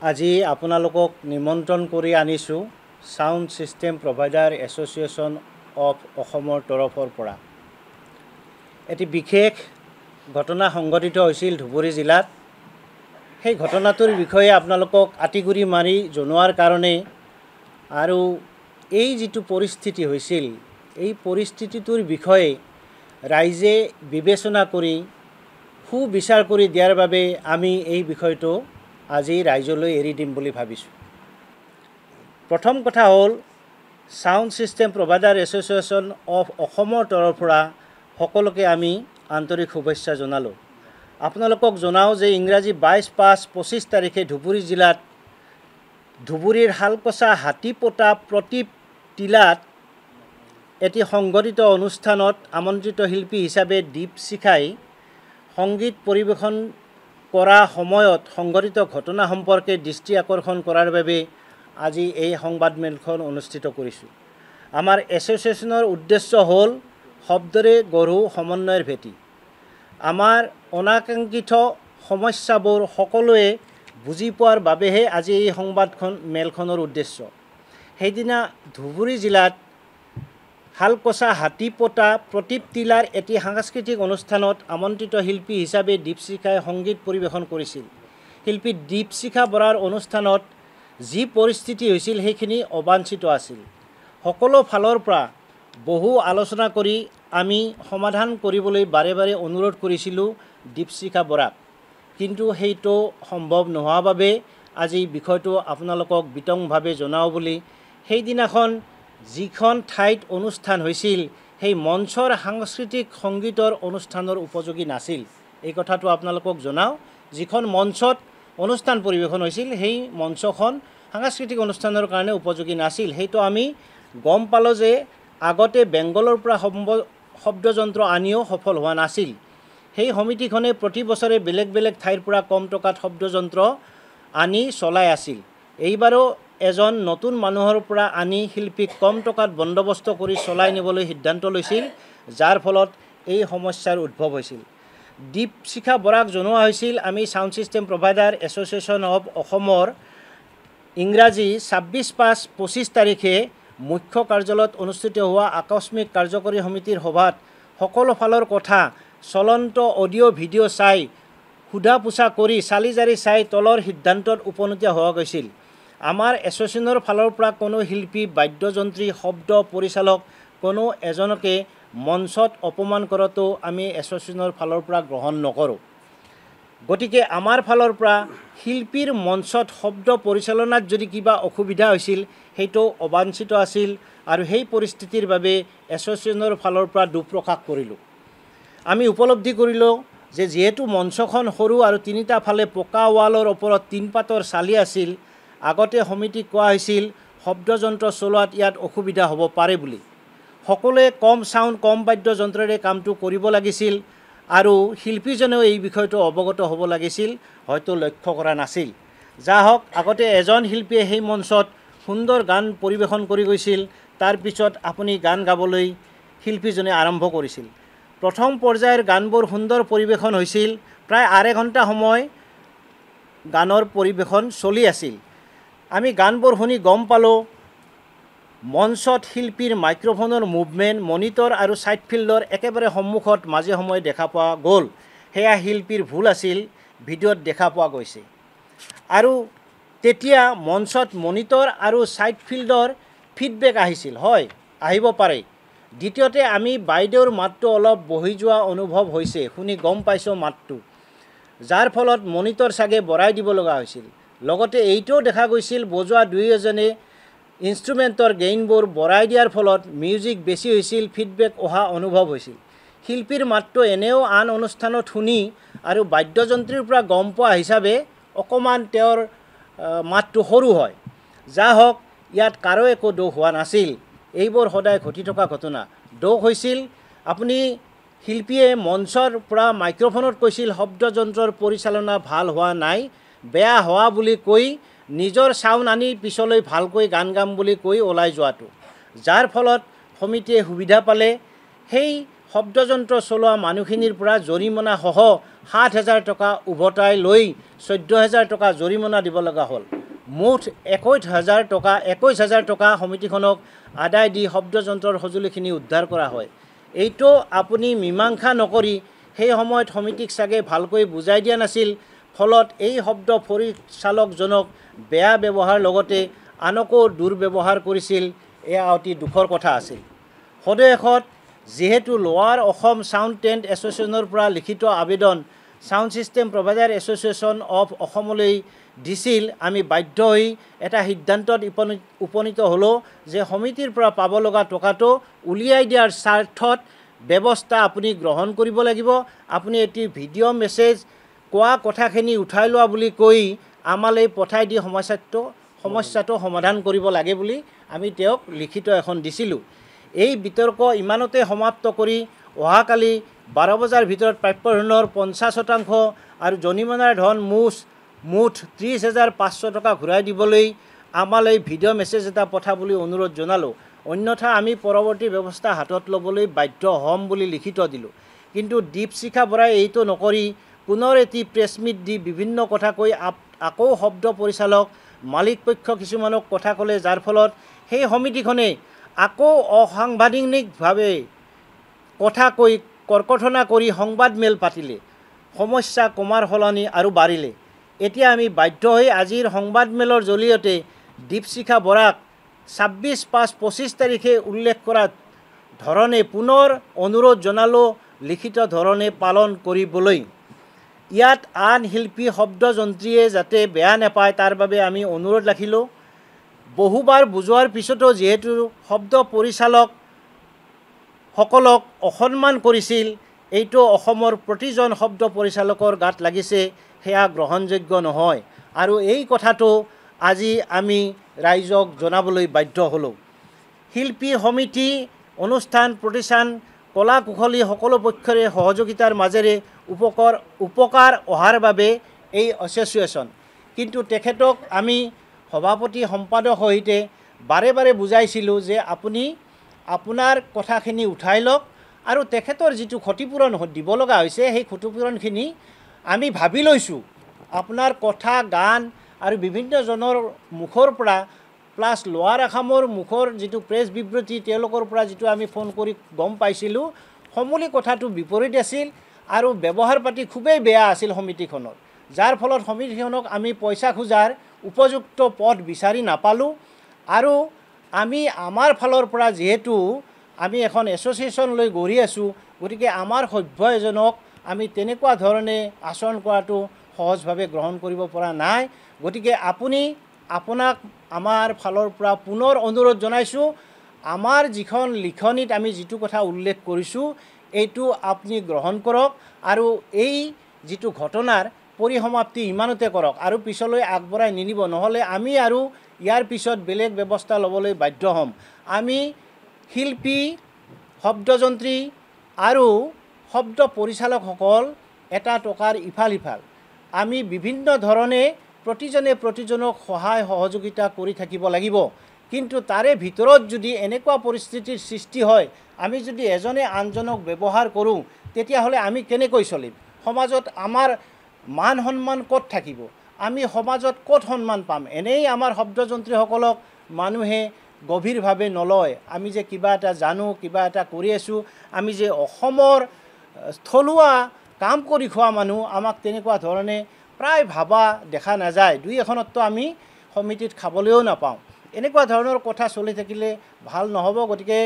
আজি আপোনালোকক নিমন্ত্ৰণ কৰি আনিছোঁ sound system provider association of অসমৰ তৰফৰ পৰা। এটি বিশেষ ঘটনা সংঘটিত হৈছিল ধুবুৰী জিলাত। সেই ঘটনাটোৰ বিষয়ে আপোনালোকক আঁতিগুৰি মাৰি জনোৱাৰ কাৰণে আৰু এই যিটো পৰিস্থিতি হৈছিল এই পৰিস্থিতিটোৰ বিষয়ে ৰাইজে বিবেচনা কৰি সুবিচাৰ কৰি দিয়াৰ বাবে আমি এই বিষয়টো আজি ৰাইজলৈ এৰি দিম বুলি ভাবিছোঁ। প্ৰথম কথা হ'ল sound system provider association of অসমৰ তৰফৰ পৰা সকলোকে আমি আন্তৰিক শুভেচ্ছা জনালোঁ। আপোনালোকক জনাওঁ যে ইংৰাজী 22/5/25 তাৰিখে ধুবুৰী জিলাত ধুবুৰীৰ শালকচা হাতীপোতা প্ৰতীপ টিলাত এটি সংগঠিত অনুষ্ঠানত আমন্ত্ৰিত শিল্পী হিচাপে দীপশিখাই সংগীত পৰিৱেশন কৰা সময়ত সংঘটিত ঘটনা সম্পৰ্কে দৃষ্টি আকৰ্ষণ কৰাৰ বাবে আজি এই সংবাদমেলখন অনুষ্ঠিত কৰিছোঁ। আমাৰ এছ'চিয়েশ্যনৰ উদ্দেশ্য হ'ল শব্দৰে গঢ়ো সমন্বয়ৰ ভেটি। আমাৰ অনাকাংক্ষিত সমস্যাবোৰ সকলোৱে বুজি পোৱাৰ বাবেহে আজি এই মেলখনৰ উদ্দেশ্য। সেইদিনা ধুবুৰী জিলাত শালকচা হাতীপোতা প্ৰতীপ টিলাৰ এটি সাংস্কৃতিক অনুষ্ঠানত আমন্ত্ৰিত শিল্পী হিচাপে দীপশিখাই সংগীত পৰিৱেশন কৰিছিল। শিল্পী দীপশিখা বৰাৰ অনুষ্ঠানত যি পৰিস্থিতি হৈছিল সেইখিনি অবাঞ্ছিত আছিল। সকলো ফালৰ পৰা বহু আলোচনা কৰি আমি সমাধান কৰিবলৈ বাৰে বাৰে অনুৰোধ কৰিছিলোঁ দীপশিখা বৰাক, কিন্তু সেইটো সম্ভৱ নোহোৱাৰ বাবে আজি বিষয়টো আপোনালোকক বিতংভাৱে জনাওঁ বুলি সেইদিনাখন যিখন ঠাইত অনুষ্ঠান হৈছিল সেই মঞ্চৰ সাংস্কৃতিক সংগীতৰ অনুষ্ঠানৰ উপযোগী নাছিল। এই কথাটো আপোনালোকক জনাওঁ। যিখন মঞ্চত অনুষ্ঠান পৰিৱেশন হৈছিল সেই মঞ্চখন সাংস্কৃতিক অনুষ্ঠানৰ কাৰণে উপযোগী নাছিল। সেইটো আমি গম পালোঁ যে আগতে বেংগলৰ পৰা শব্দযন্ত্ৰ আনিও সফল হোৱা নাছিল। সেই সমিতিখনে প্ৰতি বছৰে বেলেগ বেলেগ ঠাইৰ পৰা কম টকাত শব্দযন্ত্ৰ আনি চলাই আছিল। এইবাৰো এজন নতুন মানুহৰ পৰা আনি শিল্পীক কম টকাত বন্দবস্ত কৰি চলাই নিবলৈ সিদ্ধান্ত লৈছিল, যাৰ ফলত এই সমস্যাৰ উদ্ভৱ হৈছিল। দীপশিখা বৰাক জনোৱা হৈছিল আমি sound system provider association of অসমৰ ইংৰাজী 26/5/25 তাৰিখে মুখ্য কাৰ্যালয়ত অনুষ্ঠিত হোৱা আকস্মিক কাৰ্যকৰী সমিতিৰ সভাত সকলো ফালৰ কথা চলন্ত অডিঅ' ভিডিঅ' চাই সোধা পোছা কৰি চালি জাৰি চাই তলৰ সিদ্ধান্তত উপনীত হোৱা গৈছিল। আমাৰ এছ'চিয়েশ্যনৰ ফালৰ পৰা কোনো শিল্পী, বাদ্যযন্ত্ৰী, শব্দ পৰিচালক কোনো এজনকে মঞ্চত অপমান কৰাটো আমি এছ'চিয়েশ্যনৰ ফালৰ পৰা গ্ৰহণ নকৰোঁ। গতিকে আমাৰ ফালৰ পৰা শিল্পীৰ মঞ্চত শব্দ পৰিচালনাত যদি কিবা অসুবিধা হৈছিল সেইটো অবাঞ্ছিত আছিল আৰু সেই পৰিস্থিতিৰ বাবে এছ'চিয়েশ্যনৰ ফালৰ পৰা দুখ প্ৰকাশ কৰিলোঁ। আমি উপলব্ধি কৰিলোঁ যে যিহেতু মঞ্চখন সৰু আৰু তিনিটা ফালে পকা ৱালৰ ওপৰত টিনপাতৰ চালি আছিল, আগতে সমিতিক কোৱা হৈছিল শব্দযন্ত্ৰ চলোৱাত ইয়াত অসুবিধা হ'ব পাৰে বুলি। সকলোৱে কম চাউণ্ড কম বাদ্যযন্ত্ৰৰে কামটো কৰিব লাগিছিল আৰু শিল্পীজনেও এই বিষয়টো অৱগত হ'ব লাগিছিল, হয়তো লক্ষ্য কৰা নাছিল। যা হওক, আগতে এজন শিল্পীয়ে সেই মঞ্চত সুন্দৰ গান পৰিৱেশন কৰি গৈছিল, তাৰপিছত আপুনি গান গাবলৈ শিল্পীজনে আৰম্ভ কৰিছিল। প্ৰথম পৰ্যায়ৰ গানবোৰ সুন্দৰ পৰিৱেশন হৈছিল। প্ৰায় আঢ়ৈ ঘণ্টা সময় গানৰ পৰিৱেশন চলি আছিল। আমি গানবোৰ শুনি গম পালোঁ মঞ্চত শিল্পীৰ মাইক্ৰফোনৰ মুভমেণ্ট মনিটৰ আৰু ছাইড ফিল্ডৰ একেবাৰে সন্মুখত মাজে সময়ে দেখা পোৱা গ'ল। সেয়া শিল্পীৰ ভুল আছিল, ভিডিঅ'ত দেখা পোৱা গৈছে। আৰু তেতিয়া মঞ্চত মনিটৰ আৰু ছাইড ফিল্ডৰ ফিডবেক আহিছিল, হয় আহিব পাৰে। দ্বিতীয়তে আমি বাইদেউৰ মাতটো অলপ বহি যোৱা অনুভৱ হৈছে, শুনি গম পাইছোঁ মাতটো, যাৰ ফলত মনিটৰ চাগে বঢ়াই দিব লগা হৈছিল। লগতে এইটোও দেখা গৈছিল বজোৱা দুই এজনে ইনষ্ট্ৰুমেণ্টৰ গেইনবোৰ বঢ়াই দিয়াৰ ফলত মিউজিক বেছি হৈছিল, ফিডবেক অহা অনুভৱ হৈছিল। শিল্পীৰ মাতটো এনেও আন অনুষ্ঠানত শুনি আৰু বাদ্যযন্ত্ৰীৰ পৰা গম পোৱা হিচাপে অকণমান তেওঁৰ মাতটো সৰু হয়। যা হওক, ইয়াত কাৰো একো দোষ হোৱা নাছিল। এইবোৰ সদায় ঘটি থকা ঘটনা। দোষ হৈছিল আপুনি শিল্পীয়ে মঞ্চৰ পৰা মাইক্ৰফোনত কৈছিল শব্দযন্ত্ৰৰ পৰিচালনা ভাল হোৱা নাই, বেয়া হোৱা বুলি কৈ নিজৰ চাউণ্ড আনি পিছলৈ ভালকৈ গান গাম বুলি কৈ ওলাই যোৱাটো, যাৰ ফলত সমিতিয়ে সুবিধা পালে সেই শব্দযন্ত্ৰ চলোৱা মানুহখিনিৰ পৰা জৰিমনাসহ ৭,০০০ টকা উভতাই লৈ ১৪,০০০ টকা জৰিমনা দিব লগা হ'ল। মুঠ 21,000 টকা সমিতিখনক আদায় দি শব্দযন্ত্ৰৰ সঁজুলিখিনি উদ্ধাৰ কৰা হয়। এইটো আপুনি মীমাংসা নকৰি সেই সময়ত সমিতিক চাগে ভালকৈ বুজাই দিয়া নাছিল, ফলত এই শব্দ পৰিচালকজনক বেয়া ব্যৱহাৰ লগতে আনকো দুৰ্ব্যৱহাৰ কৰিছিল। এয়া অতি দুখৰ কথা আছিল। সদৌ যিহেতু লোৱাৰ অসম ছাউণ্ড টেণ্ট এছ'চিয়েশ্যনৰ পৰা লিখিত আবেদন sound system provider association of অসমলৈ দিছিল, আমি বাধ্য হৈ এটা সিদ্ধান্তত উপনীত হ'লোঁ যে সমিতিৰ পৰা পাব লগা টকাটো উলিয়াই দিয়াৰ স্বাৰ্থত ব্যৱস্থা আপুনি গ্ৰহণ কৰিব লাগিব। আপুনি এটি ভিডিঅ' মেছেজ কোৱা কথাখিনি উঠাই লোৱা বুলি কৈ আমালৈ পঠাই দি সমস্যাটো সমাধান কৰিব লাগে বুলি আমি তেওঁক লিখিত এখন দিছিলোঁ। এই বিতৰ্ক ইমানতে সমাপ্ত কৰি অহাকালি 12 বজাৰ ভিতৰত প্ৰাপ্য ধনৰ 50% আৰু জৰিমনাৰ ধন মুঠ 30,500 টকা ঘূৰাই দিবলৈ আমালৈ ভিডিঅ' মেছেজ এটা পঠাবলৈ অনুৰোধ জনালোঁ। অন্যথা আমি পৰৱৰ্তী ব্যৱস্থা হাতত ল'বলৈ বাধ্য হ'ম বুলি লিখিত দিলোঁ। কিন্তু দীপশিখা বৰাই এইটো নকৰি পুনৰ এটি প্ৰেছ মিট দি বিভিন্ন কথা কৈ আকৌ শব্দ পৰিচালক মালিক পক্ষ কিছুমানক কথা ক'লে, যাৰ ফলত সেই সমিতিখনে আকৌ অসাংবিধানিকভাৱে কথা কৈ কৰ্কঠনা কৰি সংবাদ মেল পাতিলে। সমস্যা কমাৰ সলনি আৰু বাঢ়িলে। এতিয়া আমি বাধ্য হৈ আজিৰ সংবাদ মেলৰ জৰিয়তে দীপশিখা বৰাক 26/5/25 তাৰিখে উল্লেখ কৰা ধৰণে পুনৰ অনুৰোধ জনালোঁ লিখিত ধৰণে পালন কৰিবলৈ। ইয়াত আন শিল্পী শব্দযন্ত্ৰীয়ে যাতে বেয়া নাপায় তাৰ বাবে আমি অনুৰোধ ৰাখিলোঁ। বহুবাৰ বুজোৱাৰ পিছতো যিহেতু শব্দ পৰিচালকসকলক অসন্মান কৰিছিল, এইটো অসমৰ প্ৰতিজন শব্দ পৰিচালকৰ গাত লাগিছে, সেয়া গ্ৰহণযোগ্য নহয়। আৰু এই কথাটো আজি আমি ৰাইজক জনাবলৈ বাধ্য হ'লোঁ। শিল্পী সমিতি, অনুষ্ঠান প্ৰতিষ্ঠান, কলা কুশলী সকলো পক্ষৰে সহযোগিতাৰ মাজেৰে উপকাৰ অহাৰ বাবে এই এছ'চিয়েশ্যন। কিন্তু তেখেতক আমি সভাপতি সম্পাদক সহিতে বাৰে বাৰে বুজাইছিলোঁ যে আপুনি আপোনাৰ কথাখিনি উঠাই লওক আৰু তেখেতৰ যিটো ক্ষতিপূৰণ দিব লগা হৈছে সেই ক্ষতিপূৰণখিনি আমি ভাবি লৈছোঁ। আপোনাৰ কথা, গান আৰু বিভিন্নজনৰ মুখৰ পৰা প্লাছ লোৱাৰ আসামৰ মুখৰ যিটো প্ৰেছ বিবৃতি তেওঁলোকৰ পৰা যিটো আমি ফোন কৰি গম পাইছিলোঁ, সমূলি কথাটো বিপৰীত আছিল আৰু ব্যৱহাৰ পাতি খুবেই বেয়া আছিল সমিতিখনৰ, যাৰ ফলত সমিতিখনক আমি পইচা খোজাৰ উপযুক্ত পথ বিচাৰি নাপালোঁ। আৰু আমি আমাৰ ফালৰ পৰা যিহেতু আমি এখন এছ'চিয়েশ্যন লৈ গঢ়ি আছোঁ, গতিকে আমাৰ সভ্য এজনক আমি তেনেকুৱা ধৰণে আচৰণ কৰাটো সহজভাৱে গ্ৰহণ কৰিব পৰা নাই। গতিকে আপোনাক আমাৰ ফালৰ পৰা পুনৰ অনুৰোধ জনাইছোঁ, আমাৰ যিখন লিখনিত আমি যিটো কথা উল্লেখ কৰিছোঁ এইটো আপুনি গ্ৰহণ কৰক আৰু এই যিটো ঘটনাৰ পৰিসমাপ্তি ইমানতে কৰক আৰু পিছলৈ আগবঢ়াই নিনিব, নহ'লে আমি আৰু ইয়াৰ পিছত বেলেগ ব্যৱস্থা ল'বলৈ বাধ্য হ'ম। আমি শিল্পী, শব্দযন্ত্ৰী আৰু শব্দ পৰিচালকসকল এটা টকাৰ ইফাল সিফাল। আমি বিভিন্ন ধৰণে প্ৰতিজনে প্ৰতিজনক সহায় সহযোগিতা কৰি থাকিব লাগিব। কিন্তু তাৰে ভিতৰত যদি এনেকুৱা পৰিস্থিতিৰ সৃষ্টি হয়, আমি যদি এজনে আনজনক ব্যৱহাৰ কৰোঁ, তেতিয়াহ'লে আমি কেনেকৈ চলিম? সমাজত আমাৰ মান সন্মান ক'ত থাকিব? আমি সমাজত ক'ত সন্মান পাম? এনেই আমাৰ শব্দযন্ত্ৰীসকলক মানুহে গভীৰভাৱে নলয়। আমি যে কিবা এটা জানো, কিবা এটা কৰি আছোঁ, আমি যে অসমৰ থলুৱা কাম কৰি খোৱা মানুহ, আমাক তেনেকুৱা ধৰণে প্ৰায় ভাবা দেখা নাযায়। দুই এখনততো আমি সমিতিত খাবলৈও নাপাওঁ। এনেকুৱা ধৰণৰ কথা চলি থাকিলে ভাল নহ'ব। গতিকে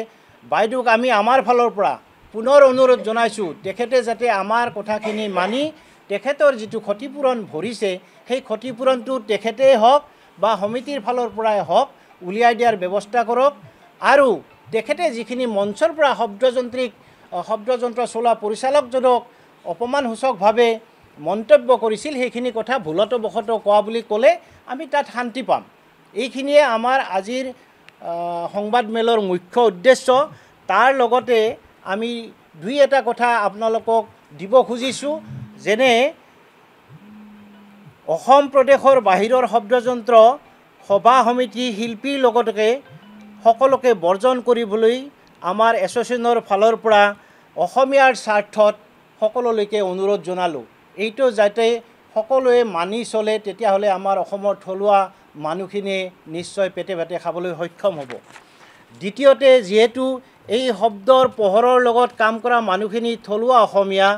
বাইদেউক আমি আমাৰ ফালৰ পৰা পুনৰ অনুৰোধ জনাইছোঁ, তেখেতে যাতে আমাৰ কথাখিনি মানি তেখেতৰ যিটো ক্ষতিপূৰণ ভৰিছে সেই ক্ষতিপূৰণটো তেখেতেই হওক বা সমিতিৰ ফালৰ পৰাই হওক উলিয়াই দিয়াৰ ব্যৱস্থা কৰক। আৰু তেখেতে যিখিনি মঞ্চৰ পৰা শব্দযন্ত্ৰ চলোৱা পৰিচালকজনক অপমানসূচকভাৱে মন্তব্য কৰিছিল, সেইখিনি কথা ভুলতবশতঃ কোৱা বুলি ক'লে আমি তাত শান্তি পাম। এইখিনিয়ে আমাৰ আজিৰ সংবাদ মেলৰ মুখ্য উদ্দেশ্য। তাৰ লগতে আমি দুই এটা কথা আপোনালোকক দিব খুজিছোঁ, যেনে অসম প্ৰদেশৰ বাহিৰৰ শব্দযন্ত্ৰ সভা সমিতি শিল্পীৰ লগতে সকলোকে বৰ্জন কৰিবলৈ আমাৰ এছ'চিয়েশ্যনৰ ফালৰ পৰা অসমীয়াৰ স্বাৰ্থত সকলোলৈকে অনুৰোধ জনালোঁ। এইটো যাতে সকলোৱে মানি চলে, তেতিয়াহ'লে আমাৰ অসমৰ থলুৱা মানুহখিনিয়ে নিশ্চয় পেটে ভাতে খাবলৈ সক্ষম হ'ব। দ্বিতীয়তে, যিহেতু এই শব্দৰ পোহৰৰ লগত কাম কৰা মানুহখিনি থলুৱা অসমীয়া,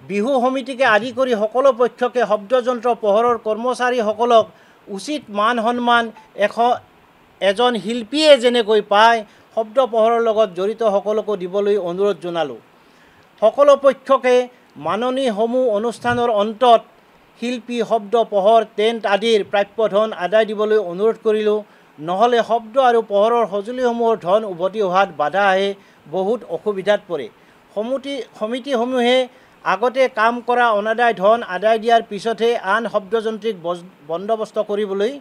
বিহু সমিতিকে আদি কৰি সকলো পক্ষকে শব্দযন্ত্ৰ পোহৰৰ কৰ্মচাৰীসকলক উচিত মান সন্মান এজন শিল্পীয়ে যেনেকৈ পায়, শব্দ পোহৰৰ লগত জড়িত সকলোকো দিবলৈ অনুৰোধ জনালোঁ। সকলো পক্ষকে মাননীসমূহ অনুষ্ঠানৰ অন্তত শিল্পী, শব্দ, পোহৰ, টেণ্ট আদিৰ প্ৰাপ্য ধন আদায় দিবলৈ অনুৰোধ কৰিলোঁ। নহ'লে শব্দ আৰু পোহৰৰ সঁজুলিসমূহৰ ধন উভতি অহাত বাধা আহে, বহুত অসুবিধাত পৰে। সমিতিসমূহে আগতে কাম কৰা অনাদায় ধন আদায় দিয়াৰ পিছতহে আন শব্দযন্ত্ৰিক বন্দোবস্ত কৰিবলৈ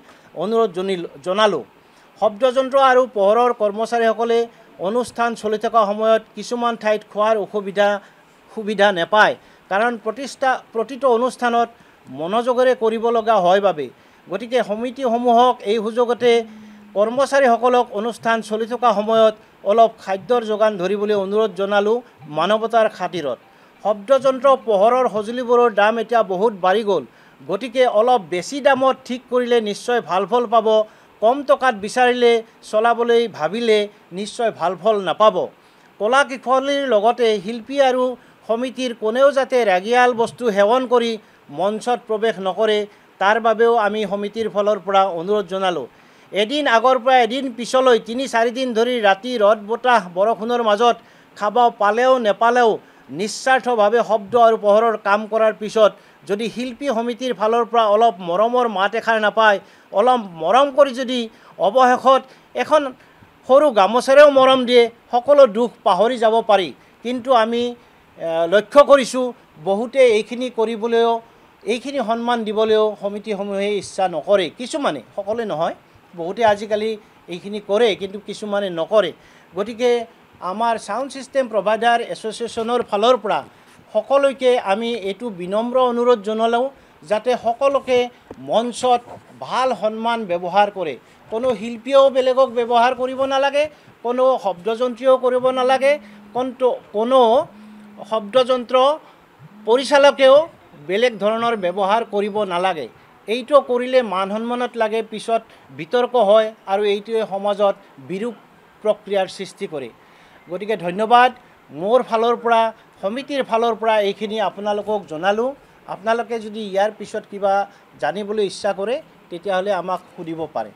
অনুৰোধ জনালোঁ। শব্দযন্ত্ৰ আৰু পোহৰৰ কৰ্মচাৰীসকলে অনুষ্ঠান চলি থকা সময়ত কিছুমান ঠাইত খোৱাৰ সুবিধা নাপায়, কাৰণ প্ৰতিটো অনুষ্ঠানত মনোযোগেৰে কৰিব লগা হয় বাবে। গতিকে সমিতিসমূহক এই সুযোগতে কৰ্মচাৰীসকলক অনুষ্ঠান চলি থকা সময়ত অলপ খাদ্যৰ যোগান ধৰিবলৈ অনুৰোধ জনালোঁ, মানৱতাৰ খাতিৰত। শব্দযন্ত্ৰ পোহৰৰ সঁজুলিবোৰৰ দাম এতিয়া বহুত বাঢ়ি গ'ল। গতিকে অলপ বেছি দামত ঠিক কৰিলে নিশ্চয় ভাল ফল পাব। কম টকাত বিচাৰিলে, চলাবলৈ ভাবিলে নিশ্চয় ভাল ফল নাপাব। কলা কুশলীৰ লগতে শিল্পী আৰু সমিতিৰ কোনেও যাতে ৰাগিয়াল বস্তু সেৱন কৰি মঞ্চত প্ৰৱেশ নকৰে, তাৰ বাবেও আমি সমিতিৰ ফালৰ পৰা অনুৰোধ জনালোঁ। এদিন আগৰ পৰা এদিন পিছলৈ ৩-৪ দিন ধৰি ৰাতি ৰ'দ বতাহ বৰষুণৰ মাজত খাব পালেও নেপালেও নিস্বাৰ্থভাৱে শব্দ আৰু পোহৰৰ কাম কৰাৰ পিছত যদি শিল্পী সমিতিৰ ফালৰ পৰা অলপ মৰমৰ মাত এষাৰ নাপায়, অলপ মৰম কৰি যদি অৱশেষত এখন সৰু গামোচাৰেও মৰম দিয়ে, সকলো দুখ পাহৰি যাব পাৰি। কিন্তু আমি লক্ষ্য কৰিছোঁ বহুতে এইখিনি কৰিবলৈও, এইখিনি সন্মান দিবলৈও সমিতিসমূহে ইচ্ছা নকৰে। কিছুমানে, সকলোৱে নহয়, বহুতে আজিকালি এইখিনি কৰে, কিন্তু কিছুমানে নকৰে। গতিকে আমাৰ ছাউণ্ড ছিষ্টেম প্ৰভাইডাৰ এছ'চিয়েশ্যনৰ ফালৰ পৰা সকলোকে আমি এইটো বিনম্ৰ অনুৰোধ জনালোঁ, যাতে সকলোকে মঞ্চত ভাল সন্মান ব্যৱহাৰ কৰে। কোনো শিল্পীয়েও বেলেগক ব্যৱহাৰ কৰিব নালাগে, কোনো শব্দযন্ত্ৰীয়েও কৰিব নালাগে, কোনো শব্দযন্ত্ৰ পৰিচালকেও বেলেগ ধৰণৰ ব্যৱহাৰ কৰিব নালাগে। এইটো কৰিলে মান সন্মানত লাগে, পিছত বিতৰ্ক হয় আৰু এইটোৱে সমাজত বিৰূপ প্ৰক্ৰিয়াৰ সৃষ্টি কৰে। গতিকে ধন্যবাদ। মোৰ ফালৰ পৰা, সমিতিৰ ফালৰ পৰা এইখিনি আপোনালোকক জনালোঁ। আপোনালোকে যদি ইয়াৰ পিছত কিবা জানিবলৈ ইচ্ছা কৰে তেতিয়াহ'লে আমাক সুধিব পাৰে।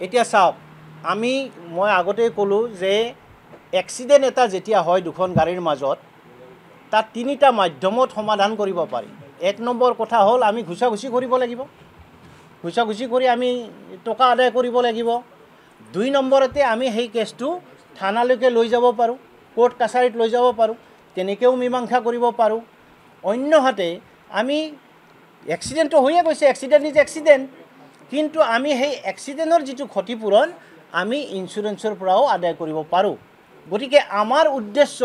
এতিয়া চাওক, মই আগতেই ক'লোঁ যে এক্সিডেণ্ট এটা যেতিয়া হয় দুখন গাড়ীৰ মাজত, তাত 3টা মাধ্যমত সমাধান কৰিব পাৰি। 1 নম্বৰ কথা হ'ল আমি ঘুচা-ঘুচি কৰিব লাগিব, ঘুচা-ঘুচি কৰি আমি টকা আদায় কৰিব লাগিব। 2 নম্বৰতে আমি সেই কেছটো থানালৈকে লৈ যাব পাৰোঁ, কোৰ্ট কাছাৰীত লৈ যাব পাৰোঁ, তেনেকৈও মীমাংসা কৰিব পাৰোঁ। অন্যহাতে আমি এক্সিডেণ্টটো হৈয়ে গৈছে, এক্সিডেণ্ট ইজ এক্সিডেণ্ট, কিন্তু আমি সেই এক্সিডেণ্টৰ যিটো ক্ষতিপূৰণ আমি ইঞ্চুৰেঞ্চৰ পৰাও আদায় কৰিব পাৰোঁ। গতিকে আমাৰ উদ্দেশ্য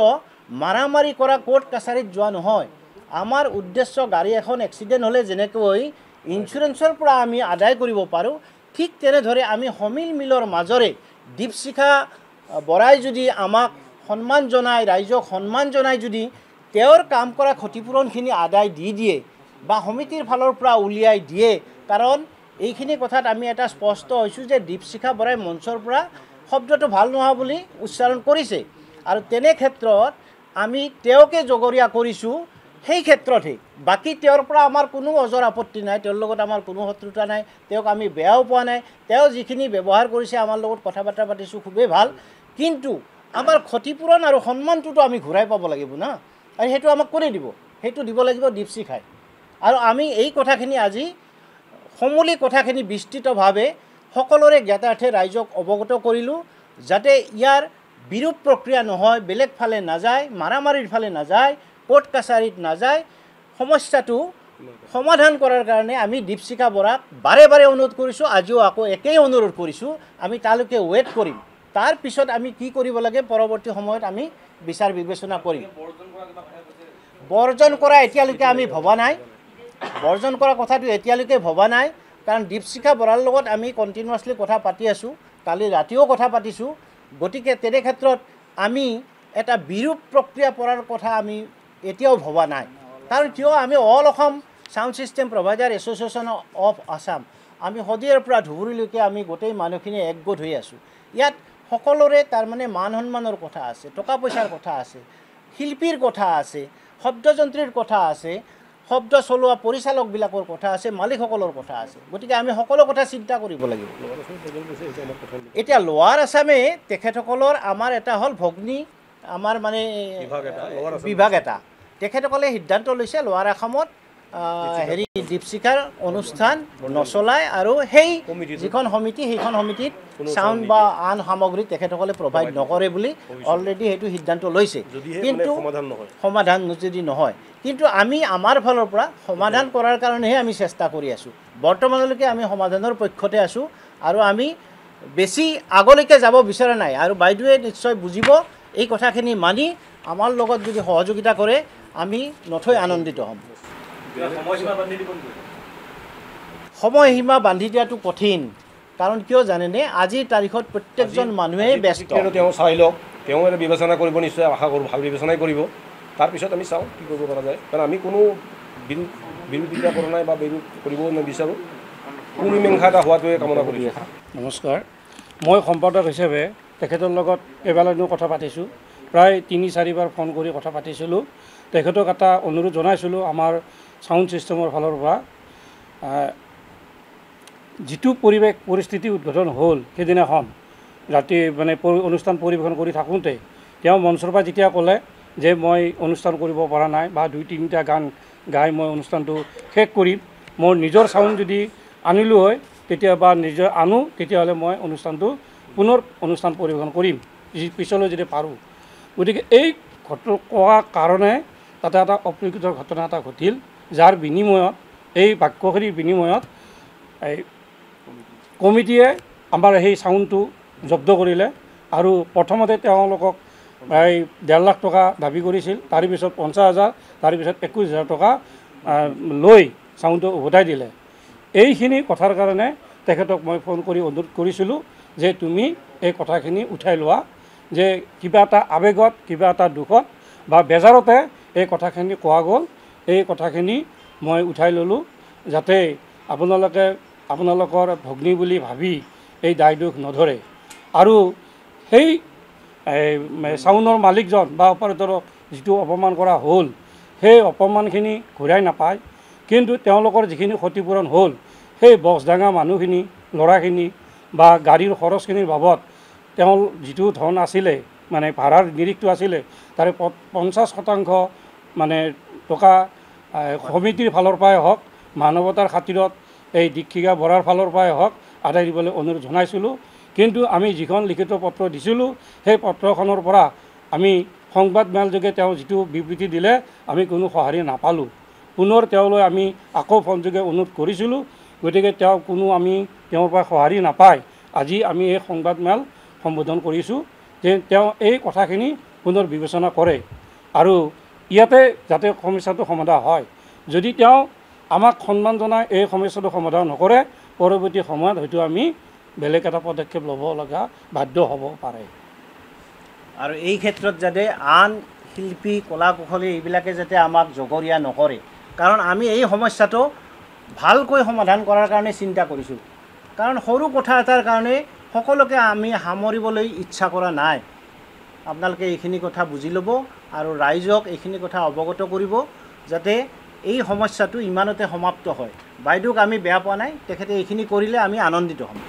মাৰামাৰি কৰা কোৰ্ট কাছাৰীত যোৱা নহয়। আমাৰ উদ্দেশ্য গাড়ী এখন এক্সিডেণ্ট হ'লে যেনেকৈ ইঞ্চুৰেঞ্চৰ পৰা আমি আদায় কৰিব পাৰোঁ, ঠিক তেনেদৰে আমি সমিল মিলৰ মাজৰে দীপশিখা বৰাই যদি আমাক সন্মান জনাই, ৰাইজক সন্মান জনাই যদি তেওঁৰ কাম কৰা ক্ষতিপূৰণখিনি আদায় দি দিয়ে বা সমিতিৰ ফালৰ পৰা উলিয়াই দিয়ে, কাৰণ এইখিনি কথাত আমি এটা স্পষ্ট হৈছোঁ যে দীপশিখা বৰাই মঞ্চৰ পৰা শব্দটো ভাল নোহোৱা বুলি উচ্চাৰণ কৰিছে, আৰু তেনে ক্ষেত্ৰত আমি তেওঁকে জগৰীয়া কৰিছোঁ। সেই ক্ষেত্ৰতহে বাকী তেওঁৰ পৰা আমাৰ কোনো অজৰ আপত্তি নাই, তেওঁৰ লগত আমাৰ কোনো শত্ৰুতা নাই, তেওঁক আমি বেয়াও পোৱা নাই। তেওঁ যিখিনি ব্যৱহাৰ কৰিছে, আমাৰ লগত কথা বাৰ্তা পাতিছোঁ, খুবেই ভাল। কিন্তু আমাৰ ক্ষতিপূৰণ আৰু সন্মানটোতো আমি ঘূৰাই পাব লাগিব না, আৰু সেইটো আমাক কোনে দিব? সেইটো দিব লাগিব দীপশিখাই। আৰু আমি এই কথাখিনি আজি সমূলি কথাখিনি বিস্তৃতভাৱে সকলোৰে জ্ঞাতাৰ্থে ৰাইজক অৱগত কৰিলোঁ, যাতে ইয়াৰ বিৰূপ প্ৰক্ৰিয়া নহয়, বেলেগ ফালে নাযায়, মাৰামাৰিৰ ফালে নাযায়, কোৰ্ট কাছাৰীত নাযায়। সমস্যাটো সমাধান কৰাৰ কাৰণে আমি দীপশিখা বৰাক বাৰে বাৰে অনুৰোধ কৰিছোঁ, আজিও আকৌ একেই অনুৰোধ কৰিছোঁ, আমি তালৈকে ৱেইট কৰিম। তাৰ পিছত আমি কি কৰিব লাগে পৰৱৰ্তী সময়ত আমি বিচাৰ বিবেচনা কৰিম। বৰ্জন কৰা এতিয়ালৈকে আমি ভবা নাই, বৰ্জন কৰা কথাটো এতিয়ালৈকে ভবা নাই, কাৰণ দীপশিখা বৰাৰ লগত আমি কণ্টিনিউৱাছলি কথা পাতি আছোঁ, কালি ৰাতিও কথা পাতিছোঁ গতিকে তেনে ক্ষেত্ৰত আমি এটা বিৰূপ প্ৰক্ৰিয়া পৰাৰ কথা আমি এতিয়াও ভবা নাই কাৰণ কিয় আমি all Assam sound system provider association of Assam আমি শদিয়াৰ পৰা ধুবুৰীলৈকে আমি গোটেই মানুহখিনি একগোট হৈ আছোঁ ইয়াত সকলোৰে তাৰমানে মান সন্মানৰ কথা আছে টকা পইচাৰ কথা আছে শিল্পীৰ কথা আছে শব্দযন্ত্ৰীৰ কথা আছে শব্দ চলোৱা পৰিচালকবিলাকৰ কথা আছে মালিকসকলৰ কথা আছে গতিকে আমি সকলো কথা চিন্তা কৰিব লাগিব এতিয়া লোৱাৰ আছামে তেখেতসকলৰ আমাৰ এটা হ'ল ভগ্নী আমাৰ মানে বিভাগ এটা তেখেতসকলে সিদ্ধান্ত লৈছে লোৱাৰ আসামত হেৰি দীপশিখাৰ অনুষ্ঠান নচলায় আৰু সেই যিখন সমিতি সেইখন সমিতিত চাউণ্ড বা আন সামগ্ৰী তেখেতসকলে প্ৰভাইড নকৰে বুলি অলৰেডি সেইটো সিদ্ধান্ত লৈছে কিন্তু সমাধান যদি নহয় কিন্তু আমি আমাৰ ফালৰ পৰা সমাধান কৰাৰ কাৰণেহে আমি চেষ্টা কৰি আছোঁ বৰ্তমানলৈকে আমি সমাধানৰ পক্ষতে আছোঁ আৰু আমি বেছি আগলৈকে যাব বিচৰা নাই আৰু বাইদেৱে নিশ্চয় বুজিব এই কথাখিনি মানি আমাৰ লগত যদি সহযোগিতা কৰে আমি নথৈ আনন্দিত হ'ম সময়সীমা বান্ধি দিয়াটো কঠিন কাৰণ কিয় জানেনে আজিৰ তাৰিখত প্ৰত্যেকজন মানুহেই ব্যস্ত তেওঁ চাই লওক তেওঁ এটা বিবেচনা কৰিব নিশ্চয় আশা কৰোঁ ভাল বিবেচনাই কৰিব তাৰপিছত আমি চাওঁ কি কৰিব পৰা যায় কাৰণ আমি কোনো বিৰোধিতা কৰা নাই বা বিৰোধ কৰিব নিবিচাৰোঁ মীমাংসা এটা হোৱাটোৱে কামনা কৰিছোঁ নমস্কাৰ মই সম্পাদক হিচাপে তেখেতৰ লগত এবাৰলৈও কথা পাতিছোঁ প্ৰায় ৩-৪বাৰ ফোন কৰি কথা পাতিছিলোঁ তেখেতক এটা অনুৰোধ জনাইছিলোঁ আমাৰ সাউণ্ড ছিষ্টেমৰ ফালৰ পৰা যিটো পৰিস্থিতি উদ্ঘাটন হ'ল সেইদিনাখন ৰাতি মানে অনুষ্ঠান পৰিৱেশন কৰি থাকোঁতে তেওঁ মঞ্চৰ পৰা যেতিয়া ক'লে যে মই অনুষ্ঠান কৰিব পৰা নাই বা 2-3টা গান গাই মই অনুষ্ঠানটো শেষ কৰিম মোৰ নিজৰ চাউণ্ড যদি আনিলোঁ হয় তেতিয়া বা নিজৰ আনো তেতিয়াহ'লে মই অনুষ্ঠানটো পুনৰ অনুষ্ঠান পৰিৱেশন কৰিম পিছলৈ যদি পাৰোঁ গতিকে এই কোৱা কাৰণে তাতে এটা অপ্ৰীকৃত ঘটনা এটা ঘটিল যাৰ বিনিময়ত এই বাক্যখিনিৰ বিনিময়ত এই কমিটিয়ে আমাৰ সেই চাউণ্ডটো জব্দ কৰিলে আৰু প্ৰথমতে তেওঁলোকক এই 1.5 লাখ টকা দাবী কৰিছিল তাৰপিছত 50,000 তাৰপিছত 21,000 টকা লৈ চাউণ্ডটো উভতাই দিলে এইখিনি কথাৰ কাৰণে তেখেতক মই ফোন কৰি অনুৰোধ কৰিছিলোঁ যে তুমি এই কথাখিনি উঠাই লোৱা যে কিবা এটা আৱেগত কিবা এটা দুখত বা বেজাৰতে এই কথাখিনি কোৱা গ'ল এই কথাখিনি মই উঠাই ল'লোঁ যাতে আপোনালোকৰ ভগ্নী বুলি ভাবি এই দায় দোষ নধৰে আৰু সেই চাউণ্ডৰ মালিকজন বা অপাৰেটৰক যিটো অপমান কৰা হ'ল সেই অপমানখিনি ঘূৰাই নাপায় কিন্তু তেওঁলোকৰ যিখিনি ক্ষতিপূৰণ হ'ল সেই বক্সডাঙা মানুহখিনি ল'ৰাখিনি বা গাড়ীৰ খৰচখিনিৰ বাবদ তেওঁ যিটো ধন আছিলে মানে ভাড়াৰ নিৰিখটো আছিলে তাৰে 50% মানে টকা সমিতিৰ ফালৰ পৰাই হওক মানৱতাৰ খাতিৰত এই দীক্ষিকা বৰাৰ ফালৰ পৰাই হওক আদায় দিবলৈ অনুৰোধ জনাইছিলোঁ কিন্তু আমি যিখন লিখিত পত্ৰ দিছিলোঁ সেই পত্ৰখনৰ পৰা আমি সংবাদ মেলযোগে তেওঁ যিটো বিবৃতি দিলে আমি কোনো সঁহাৰি নাপালোঁ পুনৰ তেওঁলৈ আমি আকৌ ফোনযোগে অনুৰোধ কৰিছিলোঁ গতিকে তেওঁৰ পৰা সঁহাৰি নাপায় আজি আমি এই সংবাদ মেল সম্বোধন কৰিছোঁ যে তেওঁ এই কথাখিনি পুনৰ বিবেচনা কৰে আৰু ইয়াতে যাতে সমস্যাটো সমাধান হয় যদি তেওঁ আমাক সন্মান জনাই এই সমস্যাটো সমাধান নকৰে পৰৱৰ্তী সময়ত হয়তো আমি বেলেগ এটা পদক্ষেপ ল'ব লগা বাধ্য হ'ব পাৰে আৰু এই ক্ষেত্ৰত যাতে আন শিল্পী কলা কুশলী এইবিলাকে যাতে আমাক জগৰীয়া নকৰে কাৰণ আমি এই সমস্যাটো ভালকৈ সমাধান কৰাৰ কাৰণে চিন্তা কৰিছোঁ কাৰণ সৰু কথা এটাৰ কাৰণে সকলোকে আমি সামৰিবলৈ ইচ্ছা কৰা নাই আপোনালোকে এইখিনি কথা বুজি ল'ব আৰু ৰাইজক এইখিনি কথা অৱগত কৰিব যাতে এই সমস্যাটো ইমানতে সমাপ্ত হয় বাইদেউক আমি বেয়া পোৱা নাই তেখেতে এইখিনি কৰিলে আমি আনন্দিত হ'ম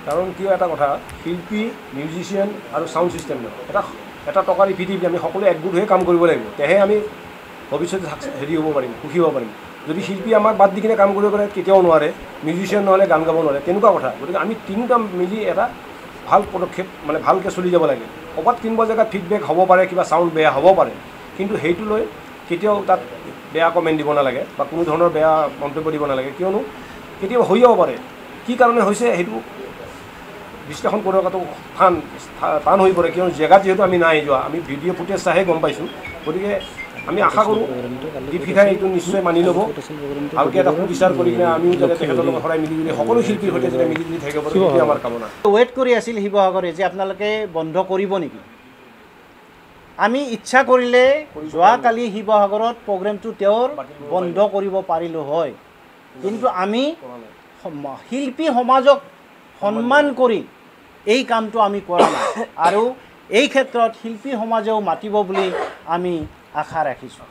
কাৰণ কিয় এটা কথা শিল্পী মিউজিচিয়ান আৰু সাউণ্ড ছিষ্টেম এটা টকাৰ পৃথিৱী আমি সকলোৱে একগোট হৈ কাম কৰিব লাগিব তেহে আমি ভৱিষ্যতে হেৰি হ'ব পাৰিম সুখী হ'ব পাৰিম যদি শিল্পী আমাক বাদ দি কিনে কাম কৰিব পাৰে কেতিয়াও নোৱাৰে মিউজিচিয়ান নহ'লে গান গাব নোৱাৰে তেনেকুৱা কথা গতিকে আমি তিনিটা মিলি এটা ভাল পদক্ষেপ মানে ভালকৈ চলি যাব লাগে ক'ৰবাত কোনোবা জেগাত ফিডবেক হ'ব পাৰে কিবা চাউণ্ড বেয়া হ'ব পাৰে কিন্তু সেইটো লৈ কেতিয়াও তাত বেয়া কমেণ্ট দিব নালাগে বা কোনো ধৰণৰ বেয়া মন্তব্য দিব নালাগে কিয়নো কেতিয়াবা হৈ যাব পাৰে কি কাৰণে হৈছে সেইটো বিশ্লেষণ কৰাটো টান হৈ পৰে কিয়নো জেগাত যিহেতু আমি নাই যোৱা আমি ভিডিঅ' ফুটেজ চাইহে গম পাইছোঁ গতিকে আমি আশা কৰোঁ দীপশিখাই এইটো নিশ্চয় মানি ল'ব ভালকৈ এটা সুবিচাৰ কৰি কিনে আমিও যাতে তেখেতৰ লগত সদায় মিলিজুলি সকলো শিল্পীৰ সৈতে যাতে মিলিজুলি থাকিব পাৰোঁ সেইটোৱে আমাৰ কামনা। ৱেইট কৰি আছিল শিৱসাগৰে যে আপোনালোকে বন্ধ কৰিব নেকি। আমি ইচ্ছা কৰিলে যোৱাকালি শিৱসাগৰত প্ৰগ্ৰেমটো তেওঁৰ বন্ধ কৰিব পাৰিলোঁ হয়, কিন্তু আমি শিল্পী সমাজক সন্মান কৰি এই কামটো আমি কৰা নাই আৰু এই ক্ষেত্ৰত শিল্পী সমাজেও মাতিব বুলি আমি আশা ৰাখিছোঁ।